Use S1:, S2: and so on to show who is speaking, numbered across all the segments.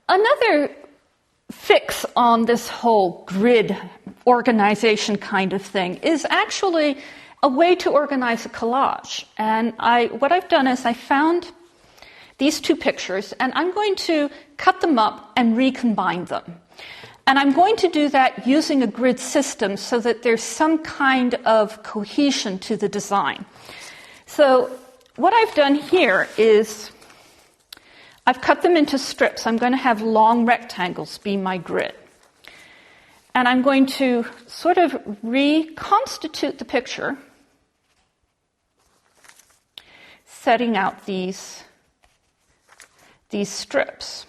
S1: Another fix on this whole grid organization kind of thing is actually a way to organize a collage. And what I've done is I found these two pictures, and I'm going to cut them up and recombine them. And I'm going to do that using a grid system so that there's some kind of cohesion to the design. So what I've done here is I've cut them into strips. I'm going to have long rectangles be my grid. And I'm going to sort of reconstitute the picture, setting out these strips.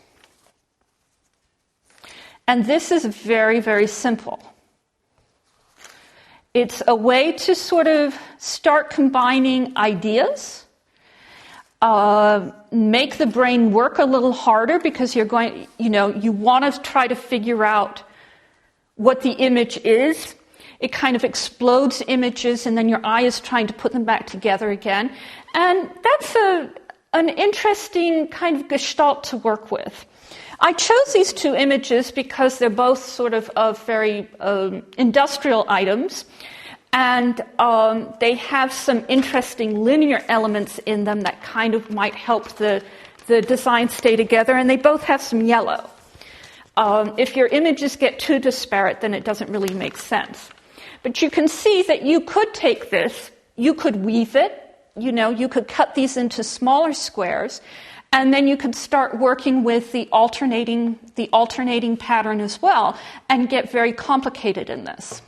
S1: And this is very, very simple. It's a way to sort of start combining ideas, make the brain work a little harder because you want to try to figure out what the image is. It kind of explodes images, and then your eye is trying to put them back together again. And that's an interesting kind of gestalt to work with. I chose these two images because they're both sort of very industrial items, and they have some interesting linear elements in them that kind of might help the design stay together, and they both have some yellow. If your images get too disparate, then it doesn't really make sense. But you can see that you could take this, you could weave it, you could cut these into smaller squares, and then you could start working with the alternating pattern as well and get very complicated in this.